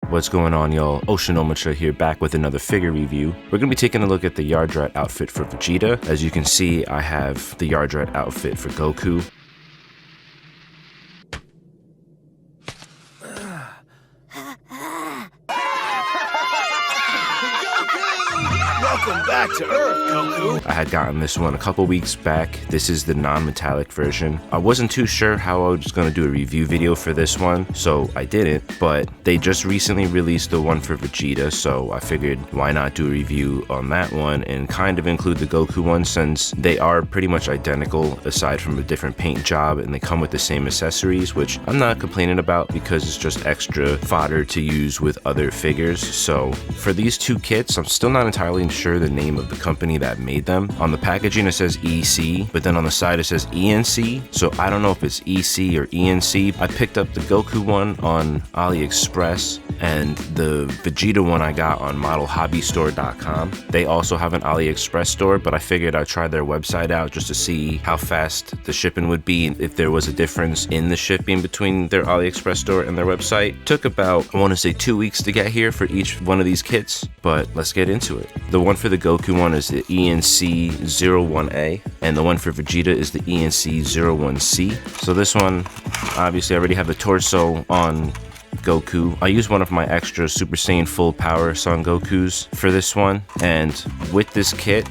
What's going on, y'all? Oceanometra here, back with another figure review. We're gonna be taking a look at the Yardrat outfit for Vegeta. As you can see, I have the Yardrat outfit for Goku. Welcome back to Earth, Goku! I had gotten this one a couple weeks back. This is the non-metallic version. I wasn't too sure how I was going to do a review video for this one, so I didn't, but they just recently released the one for Vegeta, so I figured why not do a review on that one and kind of include the Goku one, since they are pretty much identical aside from a different paint job, and they come with the same accessories, which I'm not complaining about because it's just extra fodder to use with other figures. So for these two kits, I'm still not entirely sure the name of the company that made them. On the packaging it says EC, but then on the side it says E&C, so I don't know if it's EC or E&C. I picked up the Goku one on AliExpress, and the Vegeta one I got on modelhobbystore.com. They also have an AliExpress store, but I figured I'd try their website out just to see how fast the shipping would be, if there was a difference in the shipping between their AliExpress store and their website. Took about, I want to say, 2 weeks to get here for each one of these kits, but let's get into it. The one for the Goku one is the E&C 01A, and the one for Vegeta is the E&C 01C. So this one, obviously I already have the torso on Goku. I used one of my extra Super Saiyan Full Power Son Gokus for this one, and with this kit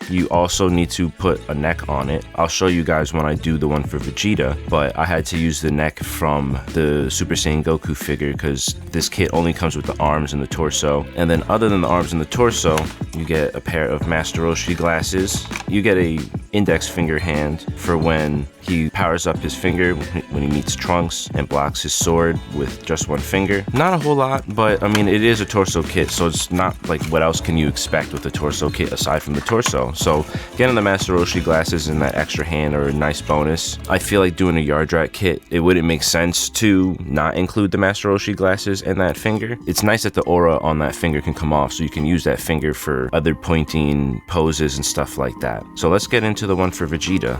you also need to put a neck on it. I'll show you guys when I do the one for Vegeta, but I had to use the neck from the Super Saiyan Goku figure because this kit only comes with the arms and the torso. And then other than the arms and the torso, you get a pair of Master Roshi glasses. You get a index finger hand for when he powers up his finger when he meets Trunks and blocks his sword with just one finger. Not a whole lot, but I mean, it is a torso kit, so it's not like what else can you expect with a torso kit aside from the torso. So getting the Master Roshi glasses and that extra hand are a nice bonus. I feel like doing a Yardrat kit, it wouldn't make sense to not include the Master Roshi glasses and that finger. It's nice that the aura on that finger can come off, so you can use that finger for other pointing poses and stuff like that. So let's get into the one for Vegeta.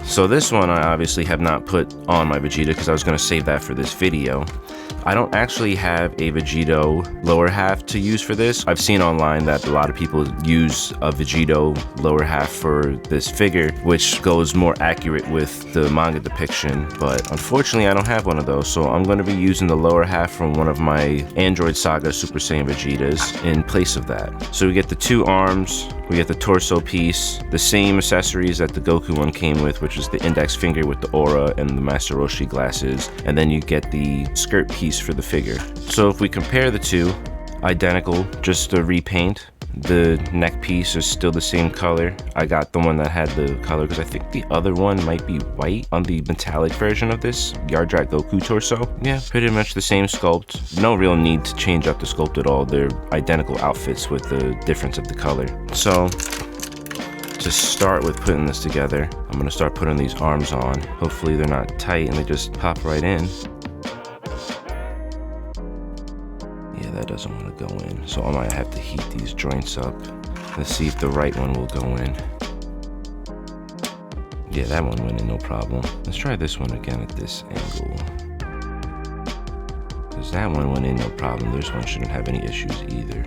So this one I obviously have not put on my Vegeta because I was going to save that for this video. I don't actually have a Vegito lower half to use for this. I've seen online that a lot of people use a Vegito lower half for this figure, which goes more accurate with the manga depiction, but unfortunately I don't have one of those, so I'm going to be using the lower half from one of my Android Saga Super Saiyan Vegetas in place of that. So we get the two arms, we get the torso piece, the same accessories that the Goku one came with, which is the index finger with the aura and the Master Roshi glasses, and then you get the skirt piece for the figure. So if we compare the two, identical, just a repaint. The neck piece is still the same color. I got the one that had the color because I think the other one might be white on the metallic version of this Yardrat Goku torso. Yeah, pretty much the same sculpt. No real need to change up the sculpt at all. They're identical outfits with the difference of the color. So to start with putting this together, I'm gonna start putting these arms on. Hopefully they're not tight and they just pop right in. Yeah, that doesn't want to go in, so I might have to heat these joints up. Let's see if the right one will go in. Yeah, that one went in, no problem. Let's try this one again at this angle, because that one went in, no problem. This one shouldn't have any issues either.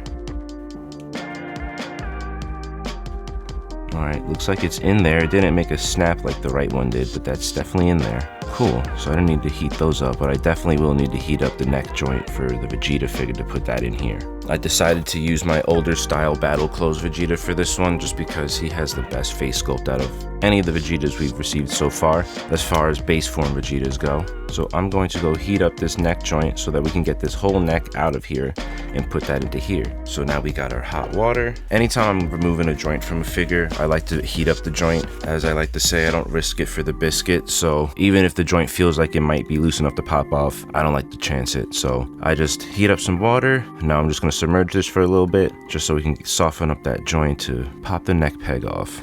Alright, looks like it's in there. It didn't make a snap like the right one did, but that's definitely in there. Cool, so I don't need to heat those up, but I definitely will need to heat up the neck joint for the Vegeta figure to put that in here. I decided to use my older style Battle Clothes Vegeta for this one just because he has the best face sculpt out of any of the Vegetas we've received so far as base form Vegetas go. So I'm going to go heat up this neck joint so that we can get this whole neck out of here and put that into here. So now we got our hot water. Anytime I'm removing a joint from a figure, I like to heat up the joint. As I like to say, I don't risk it for the biscuit. So even if the joint feels like it might be loose enough to pop off, I don't like to chance it. So I just heat up some water. Now I'm just going to submerge this for a little bit just so we can soften up that joint to pop the neck peg off.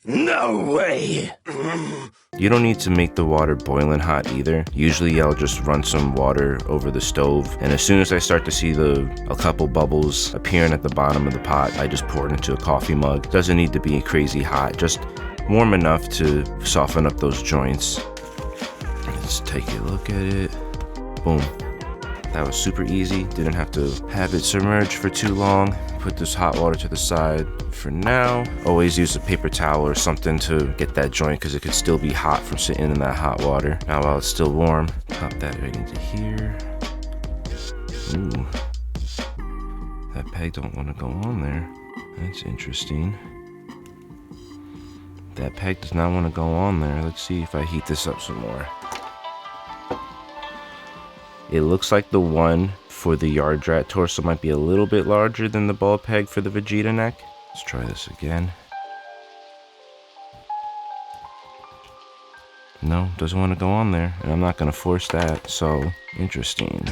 No way! You don't need to make the water boiling hot either. Usually I'll just run some water over the stove, and as soon as I start to see a couple bubbles appearing at the bottom of the pot, I just pour it into a coffee mug. Doesn't need to be crazy hot, just warm enough to soften up those joints. Let's take a look at it. Boom. That was super easy. Didn't have to have it submerged for too long. Put this hot water to the side for now. Always use a paper towel or something to get that joint because it could still be hot from sitting in that hot water. Now while it's still warm, pop that right into here. Ooh. That peg don't want to go on there. That's interesting. That peg does not want to go on there. Let's see if I heat this up some more. It looks like the one for the Yardrat torso might be a little bit larger than the ball peg for the Vegeta neck. Let's try this again. No, doesn't want to go on there, and I'm not going to force that, so interesting.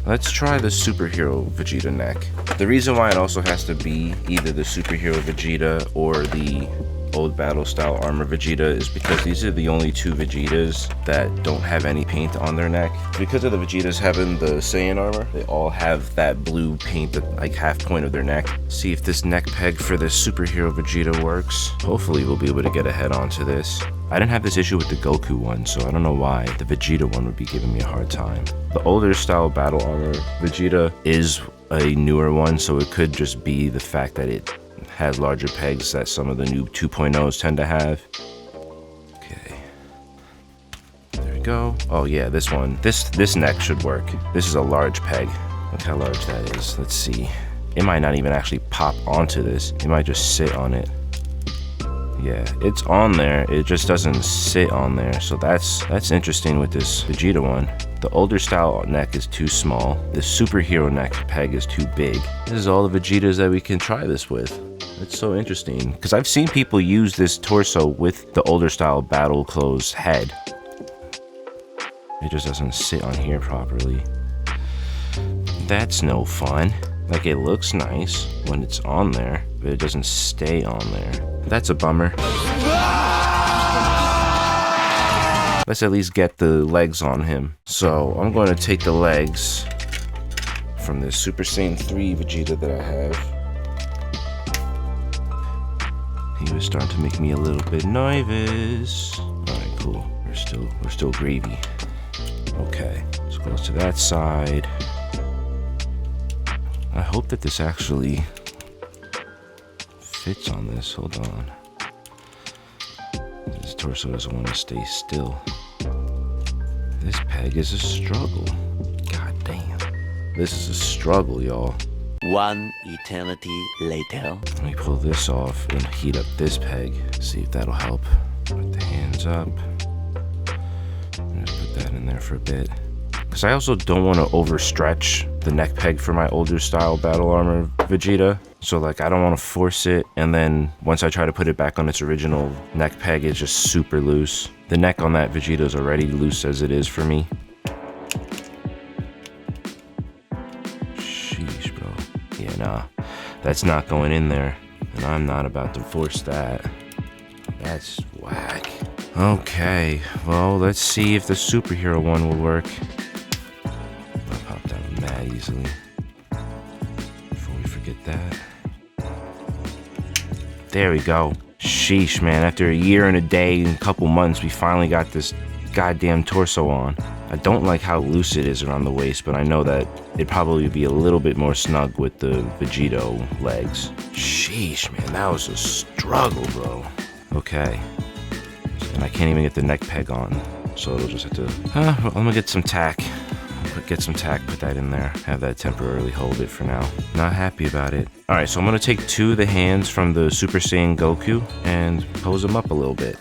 Let's try the superhero Vegeta neck. The reason why it also has to be either the superhero Vegeta or the old battle style armor Vegeta is because these are the only two Vegetas that don't have any paint on their neck. Because of the Vegetas having the Saiyan armor, they all have that blue paint at like half point of their neck. See if this neck peg for this superhero Vegeta works. Hopefully we'll be able to get a head onto this. I didn't have this issue with the Goku one, so I don't know why the Vegeta one would be giving me a hard time. The older style battle armor Vegeta is a newer one, so it could just be the fact that it has larger pegs that some of the new 2.0s tend to have. Okay. There we go. Oh yeah, this one. This neck should work. This is a large peg. Look how large that is. Let's see. It might not even actually pop onto this. It might just sit on it. Yeah, it's on there. It just doesn't sit on there. So that's interesting with this Vegeta one. The older style neck is too small. The superhero neck peg is too big. This is all the Vegetas that we can try this with. It's so interesting because I've seen people use this torso with the older style battle clothes head. It just doesn't sit on here properly. That's no fun. Like, it looks nice when it's on there, but it doesn't stay on there. That's a bummer. Let's at least get the legs on him. So I'm going to take the legs from this Super Saiyan 3 Vegeta that I have. He was starting to make me a little bit nervous. Alright, cool. We're still gravy. Okay, let's go to that side. I hope that this actually fits on this. Hold on. This torso doesn't want to stay still. This peg is a struggle. God damn. This is a struggle, y'all. One eternity later. Let me pull this off and heat up this peg. See if that'll help. Put the hands up. Just put that in there for a bit. Because I also don't want to overstretch the neck peg for my older style battle armor Vegeta. So like, I don't want to force it, and then once I try to put it back on its original neck peg, it's just super loose. The neck on that Vegeta is already loose as it is for me. Sheesh, bro. Yeah, nah, that's not going in there, and I'm not about to force that. That's whack. Okay, well, let's see if the superhero one will work. I'll pop down mad easily. Before we forget that. There we go. Sheesh, man. After a year and a day and a couple months, we finally got this goddamn torso on. I don't like how loose it is around the waist, but I know that it'd probably be a little bit more snug with the Vegito legs. Sheesh, man. That was a struggle, bro. Okay. And I can't even get the neck peg on, so it'll just have to... well, I'm gonna get some tack. Get some tack, put that in there. Have that temporarily hold it for now. Not happy about it. Alright, so I'm gonna take two of the hands from the Super Saiyan Goku and pose them up a little bit.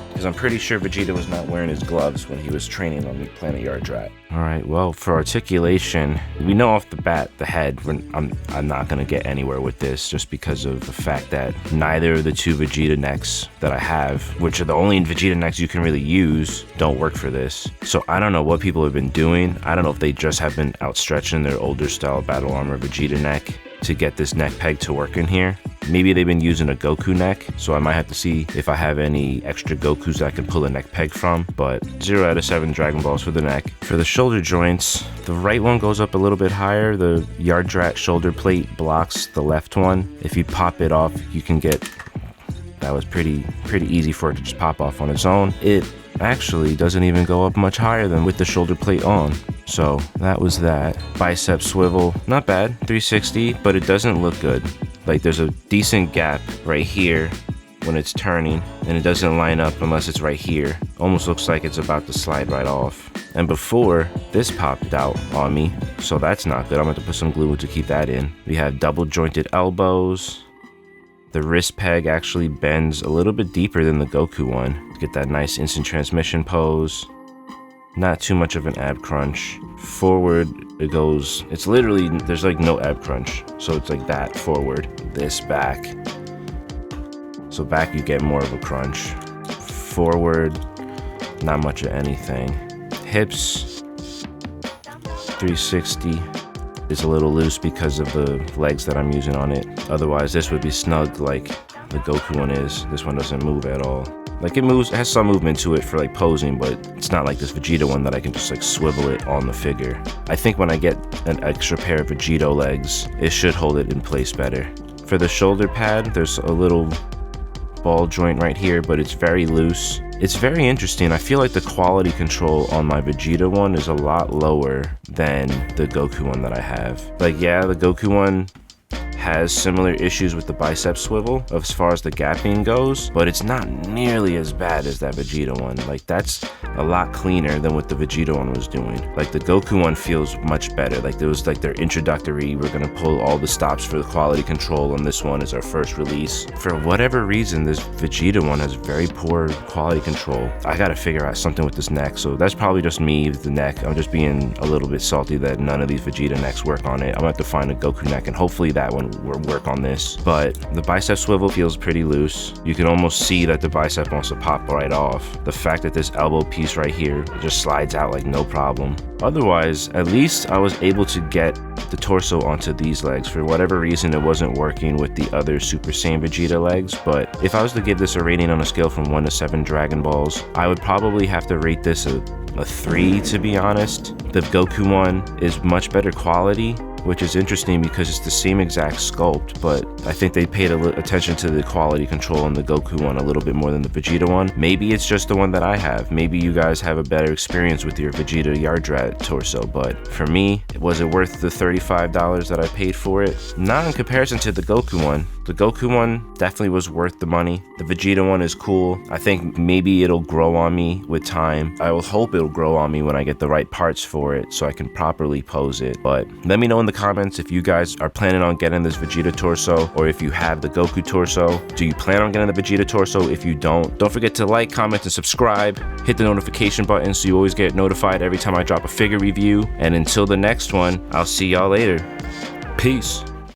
Because I'm pretty sure Vegeta was not wearing his gloves when he was training on the planet Yardrat. Alright, well, for articulation, we know off the bat, the head, I'm not going to get anywhere with this just because of the fact that neither of the two Vegeta necks that I have, which are the only Vegeta necks you can really use, don't work for this. So I don't know what people have been doing. I don't know if they just have been outstretching their older style battle armor Vegeta neck to get this neck peg to work in here. Maybe they've been using a Goku neck, so I might have to see if I have any extra Gokus that I can pull a neck peg from, but 0 out of 7 Dragon Balls for the neck. For the shoulder joints, the right one goes up a little bit higher. The Yardrat shoulder plate blocks the left one. If you pop it off, you can get That was pretty easy for it to just pop off on its own. It actually doesn't even go up much higher than with the shoulder plate on. So that was that. Bicep swivel, not bad, 360, but it doesn't look good. Like there's a decent gap right here when it's turning, and it doesn't line up unless it's right here. Almost looks like it's about to slide right off. And before, this popped out on me, so that's not good. I'm going to put some glue to keep that in. We have double jointed elbows. The wrist peg actually bends a little bit deeper than the Goku one to get that nice instant transmission pose. Not too much of an ab crunch. Forward, it goes, it's literally, there's like no ab crunch. So it's like that forward, this back. So back you get more of a crunch. Forward, not much of anything. Hips, 360. It's a little loose because of the legs that I'm using on it. Otherwise, this would be snug like the Goku one is. This one doesn't move at all. Like it moves, it has some movement to it for like posing, but it's not like this Vegeta one that I can just like swivel it on the figure. I think when I get an extra pair of Vegito legs, it should hold it in place better. For the shoulder pad, there's a little ball joint right here, but it's very loose. It's very interesting. I feel like the quality control on my Vegeta one is a lot lower than the Goku one that I have. Like, yeah, the Goku one has similar issues with the bicep swivel as far as the gapping goes, but it's not nearly as bad as that Vegeta one. Like, that's a lot cleaner than what the Vegeta one was doing. Like, the Goku one feels much better. Like, there was like their introductory, we're gonna pull all the stops for the quality control, and this one is our first release. For whatever reason, this Vegeta one has very poor quality control. I gotta figure out something with this neck, so that's probably just me with the neck. I'm just being a little bit salty that none of these Vegeta necks work on it. I'm gonna have to find a Goku neck, and hopefully that one will work on this. But the bicep swivel feels pretty loose. You can almost see that the bicep wants to pop right off. The fact that this elbow piece right here just slides out like no problem. Otherwise, at least I was able to get the torso onto these legs. For whatever reason, it wasn't working with the other Super Saiyan Vegeta legs, but if I was to give this a rating on a scale from 1 to 7 Dragon Balls, I would probably have to rate this a 3, to be honest. The Goku one is much better quality, which is interesting because it's the same exact sculpt, but I think they paid attention to the quality control on the Goku one a little bit more than the Vegeta one. Maybe it's just the one that I have. Maybe you guys have a better experience with your Vegeta Yardrat torso, but for me, was it worth the $35 that I paid for it? Not in comparison to the Goku one. The Goku one definitely was worth the money. The Vegeta one is cool. I think maybe it'll grow on me with time. I will hope it'll grow on me when I get the right parts for it so I can properly pose it. But let me know in the comments if you guys are planning on getting this Vegeta torso, or if you have the Goku torso. Do you plan on getting the Vegeta torso? If you don't forget to like, comment, and subscribe. Hit the notification button so you always get notified every time I drop a figure review. And until the next one, I'll see y'all later. Peace.